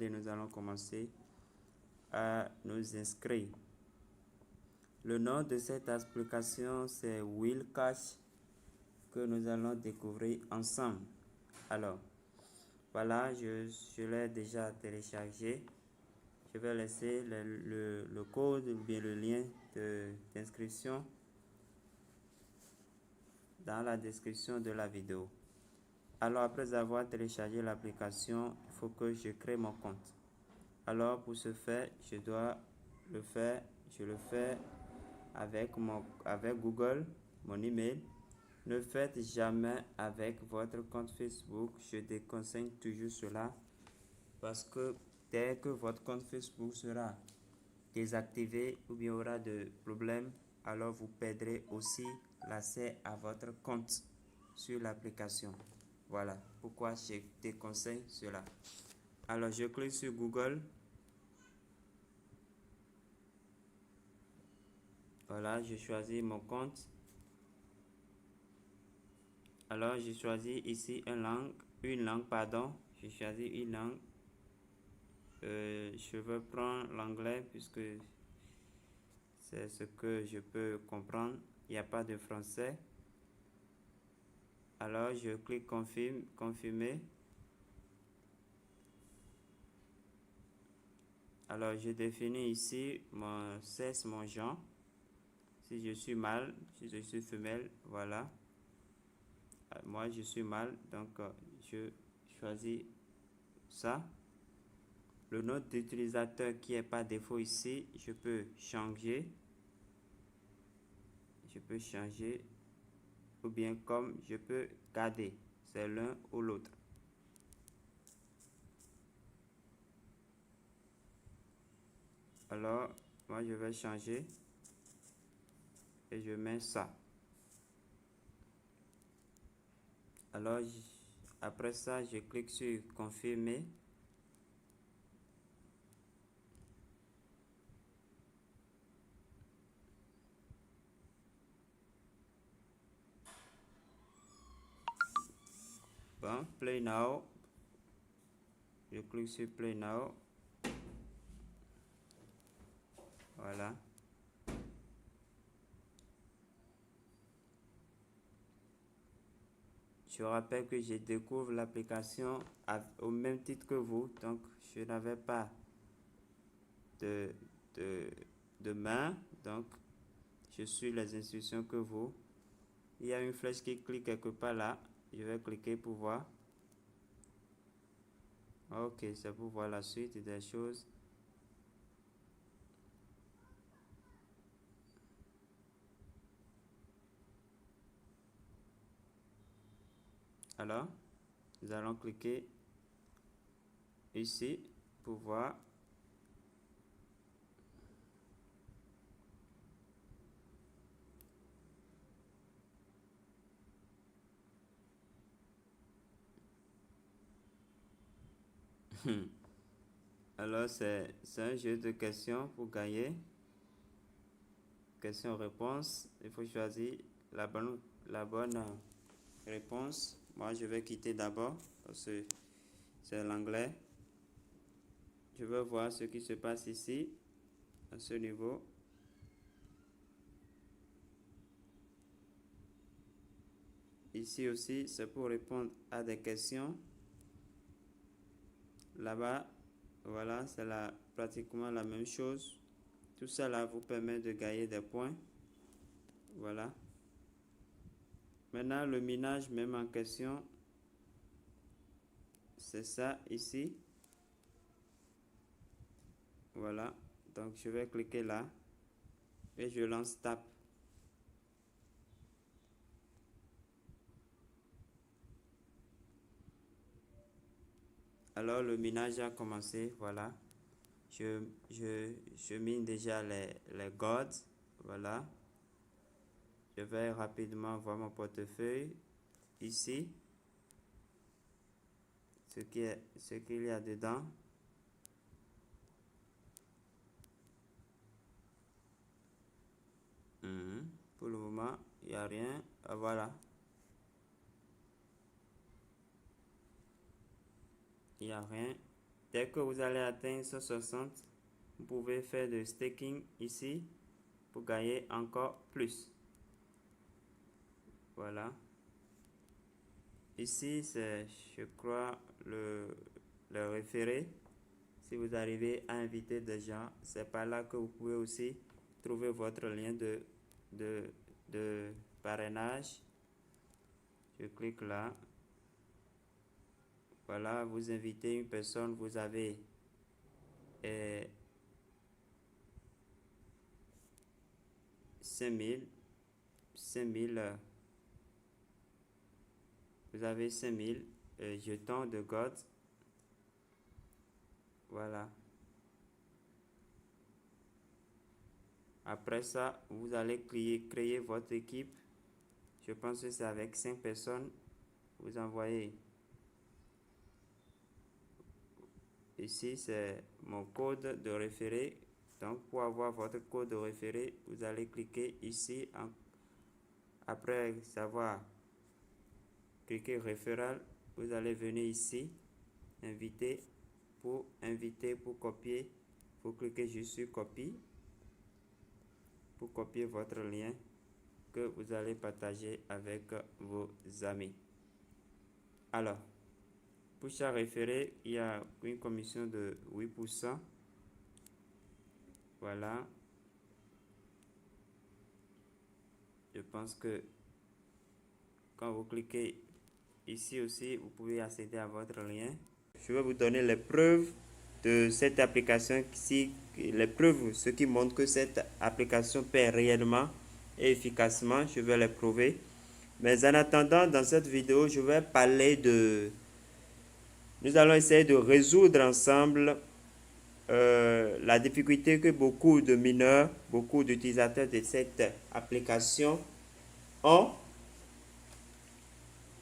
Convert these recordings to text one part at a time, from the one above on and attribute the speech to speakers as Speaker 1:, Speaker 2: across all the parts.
Speaker 1: Et nous allons commencer à nous inscrire. Le nom de cette application, c'est Willcash, que nous allons découvrir ensemble. Alors, voilà, je l'ai déjà téléchargé. Je vais laisser le code ou bien le lien d'inscription dans la description de la vidéo. Alors, après avoir téléchargé l'application, il faut que je crée mon compte. Alors, pour ce faire, je le fais avec Google, mon email. Ne faites jamais avec votre compte Facebook. Je déconseille toujours cela parce que dès que votre compte Facebook sera désactivé ou bien aura de problèmes, alors vous perdrez aussi l'accès à votre compte sur l'application. Voilà pourquoi je déconseille cela. Alors, je clique sur Google. Voilà, je choisis mon compte. Alors, je choisis ici une langue. Je choisis une langue. Je veux prendre l'anglais puisque c'est ce que je peux comprendre. Il n'y a pas de français. Alors, je clique confirmer. Alors, je définis ici mon sexe, mon genre. Si je suis mâle, si je suis femelle, voilà. Moi, je suis mâle, donc je choisis ça. Le nom d'utilisateur qui est par défaut ici, je peux changer. Ou bien comme je peux garder. C'est l'un ou l'autre. Alors, moi je vais changer et je mets ça. Alors, après ça, je clique sur confirmer. Bon, play now. Je clique sur play now. Voilà. Je rappelle que je découvre l'application au même titre que vous. Donc, je n'avais pas de main. Donc, je suis les instructions que vous. Il y a une flèche qui clique quelque part là. Je vais cliquer pour voir. Ok, c'est pour voir la suite des choses. Alors, nous allons cliquer ici pour voir. Alors, c'est un jeu de questions pour gagner. Questions-réponses. Il faut choisir la bonne réponse. Moi, je vais quitter d'abord parce que c'est l'anglais. Je vais voir ce qui se passe ici, à ce niveau. Ici aussi, c'est pour répondre à des questions. Là-bas, voilà, c'est pratiquement la même chose. Tout ça là vous permet de gagner des points. Voilà. Maintenant, le minage même en question, c'est ça ici. Voilà. Donc, je vais cliquer là et je lance TAP. Alors, le minage a commencé. Voilà. Je mine déjà les gods. Voilà. Je vais rapidement voir mon portefeuille ici. Ce qu'il y a dedans. Pour le moment, il n'y a rien. Voilà. Il n'y a rien. Dès que vous allez atteindre 160, vous pouvez faire de staking ici pour gagner encore plus. Voilà. Ici, c'est, je crois, le référé. Si vous arrivez à inviter des gens, c'est par là que vous pouvez aussi trouver votre lien de parrainage. Je clique là. Voilà, vous invitez une personne, vous avez 5000, vous avez 5000 jetons de God. Voilà. Après ça, vous allez créer votre équipe. Je pense que c'est avec 5 personnes. Vous envoyez. Ici, c'est mon code de référé. Donc, pour avoir votre code de référé, vous allez cliquer ici. Après savoir cliquer référent, vous allez venir ici, inviter, pour copier. Vous cliquez juste sur copie pour copier votre lien que vous allez partager avec vos amis. Alors, pour chaque référé, il y a une commission de 8%. Voilà. Je pense que quand vous cliquez ici aussi, vous pouvez accéder à votre lien. Je vais vous donner les preuves de cette application ici, les preuves, ce qui montre que cette application paie réellement et efficacement. Je vais les prouver. Mais en attendant, dans cette vidéo, je vais parler de... Nous allons essayer de résoudre ensemble la difficulté que beaucoup de mineurs, beaucoup d'utilisateurs de cette application ont,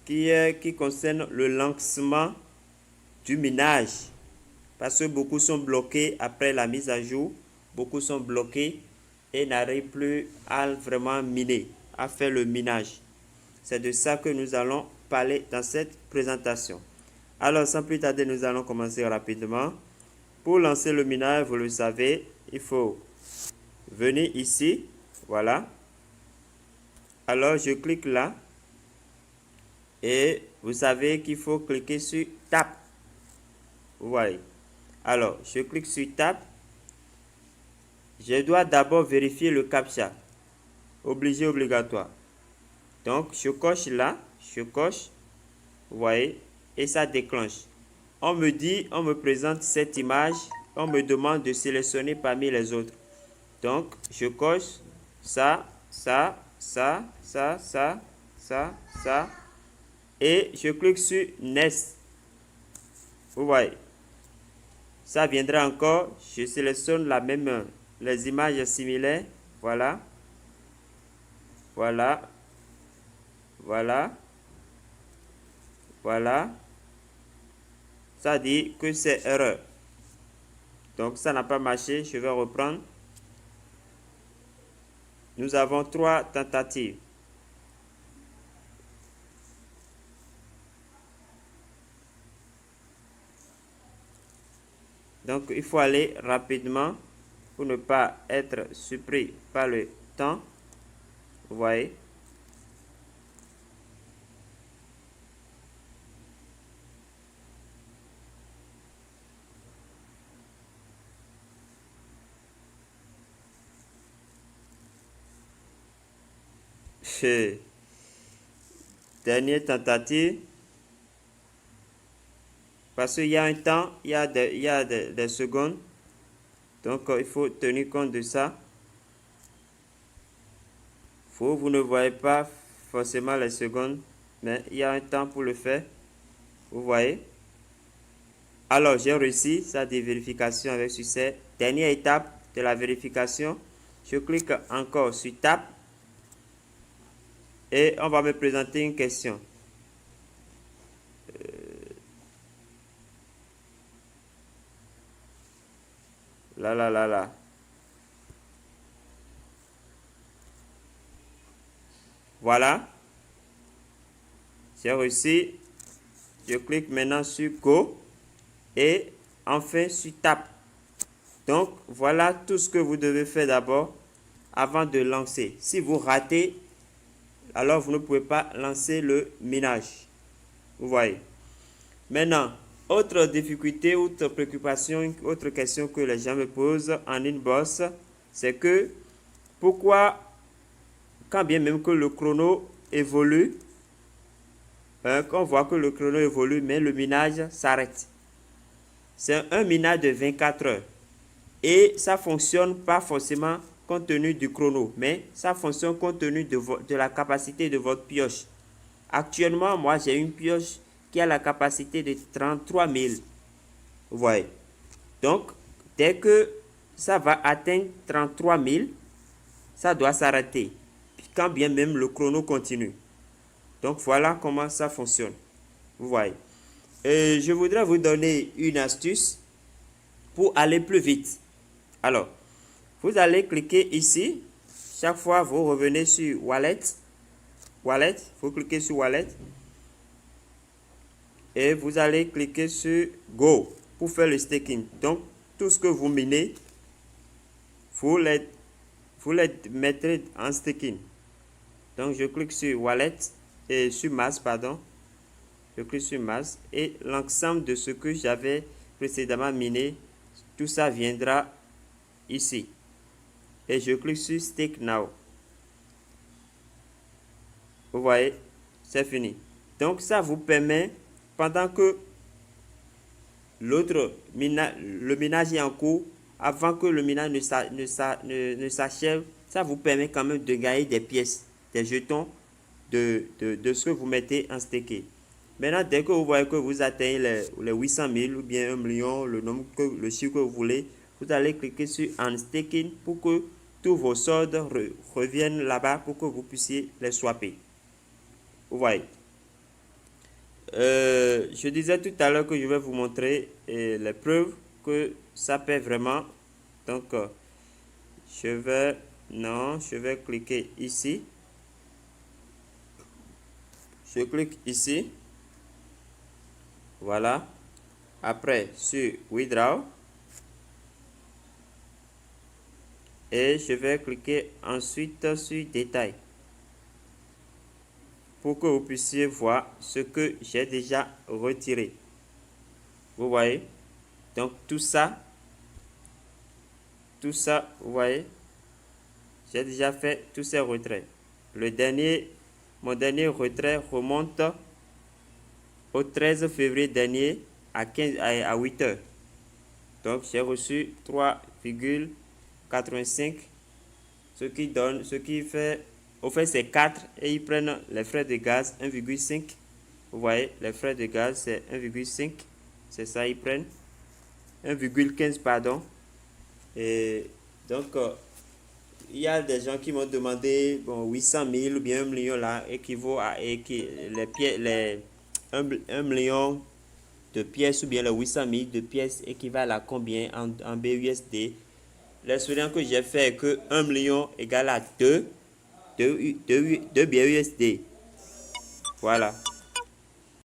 Speaker 1: qui concerne le lancement du minage. Parce que beaucoup sont bloqués après la mise à jour, beaucoup sont bloqués et n'arrivent plus à vraiment miner, à faire le minage. C'est de ça que nous allons parler dans cette présentation. Alors, sans plus tarder, nous allons commencer rapidement. Pour lancer le minage, vous le savez, il faut venir ici. Voilà. Alors, je clique là. Et vous savez qu'il faut cliquer sur Tap. Vous voyez. Alors, je clique sur Tap. Je dois d'abord vérifier le CAPTCHA. Obligé, obligatoire. Donc, je coche là. Je coche. Vous voyez. Et ça déclenche. On me dit, on me présente cette image. On me demande de sélectionner parmi les autres. Donc, je coche ça, ça, ça, ça, ça, ça, ça. Et je clique sur Next. Vous voyez. Ça viendra encore. Je sélectionne les images similaires. Voilà. Voilà. Voilà. Voilà. Ça dit que c'est erreur. Donc, ça n'a pas marché. Je vais reprendre. Nous avons 3 tentatives. Donc, il faut aller rapidement pour ne pas être surpris par le temps. Vous voyez. Dernière tentative. Parce qu'il y a un temps, il y a des secondes. Donc, il faut tenir compte de ça. Vous ne voyez pas forcément les secondes, mais il y a un temps pour le faire. Vous voyez. Alors, j'ai réussi ça dit vérification avec succès. Dernière étape de la vérification. Je clique encore sur Tap. Et on va me présenter une question. Là. Voilà. J'ai réussi. Je clique maintenant sur Go. Et enfin sur Tap. Donc, voilà tout ce que vous devez faire d'abord avant de lancer. Si vous ratez, alors vous ne pouvez pas lancer le minage. Vous voyez. Maintenant, autre difficulté, autre préoccupation, autre question que les gens me posent en inbox, c'est que pourquoi, quand bien même que le chrono évolue, qu'on voit que le chrono évolue, mais le minage s'arrête. C'est un minage de 24 heures. Et ça fonctionne pas forcément compte tenu du chrono, mais ça fonctionne compte tenu de la capacité de votre pioche. Actuellement, moi, j'ai une pioche qui a la capacité de 33 000. Vous voyez. Donc, dès que ça va atteindre 33 000, ça doit s'arrêter, quand bien même le chrono continue. Donc, voilà comment ça fonctionne. Vous voyez. Et je voudrais vous donner une astuce pour aller plus vite. Alors, vous allez cliquer ici. Chaque fois, vous revenez sur Wallet. Wallet, vous cliquez sur Wallet. Et vous allez cliquer sur Go pour faire le staking. Donc, tout ce que vous minez, vous les mettrez en staking. Donc, je clique sur Wallet et sur Mass, pardon. Je clique sur Mass et l'ensemble de ce que j'avais précédemment miné, tout ça viendra ici. Et je clique sur Stake Now. Vous voyez, c'est fini. Donc, ça vous permet, pendant que le minage est en cours, avant que le minage ne s'achève, ça vous permet quand même de gagner des pièces, des jetons de ce que vous mettez en staké. Maintenant, dès que vous voyez que vous atteignez les 800 000 ou bien 1 million, le chiffre que vous voulez, vous allez cliquer sur Unstaking pour que tous vos soldes reviennent là-bas pour que vous puissiez les swapper. Vous voyez. Je disais tout à l'heure que je vais vous montrer les preuves que ça paie vraiment. Donc, je vais cliquer ici. Je clique ici. Voilà. Après, sur Withdraw. Et je vais cliquer ensuite sur Détail, pour que vous puissiez voir ce que j'ai déjà retiré. Vous voyez. Donc tout ça, vous voyez, j'ai déjà fait tous ces retraits. Mon dernier retrait remonte au 13 février dernier à 8 heures. Donc j'ai reçu 3,85, ce qui fait, au fait c'est 4, et ils prennent les frais de gaz 1,5. Vous voyez, les frais de gaz c'est 1,5, c'est ça, ils prennent 1,15 pardon. Et donc il y a des gens qui m'ont demandé 800 000 ou bien 1 million là équivaut à 1 million de pièces, ou bien les 800 000 de pièces équivalent à combien en BUSD. L'expérience que j'ai fait est que 1 million égale à 2 BUSD. Voilà.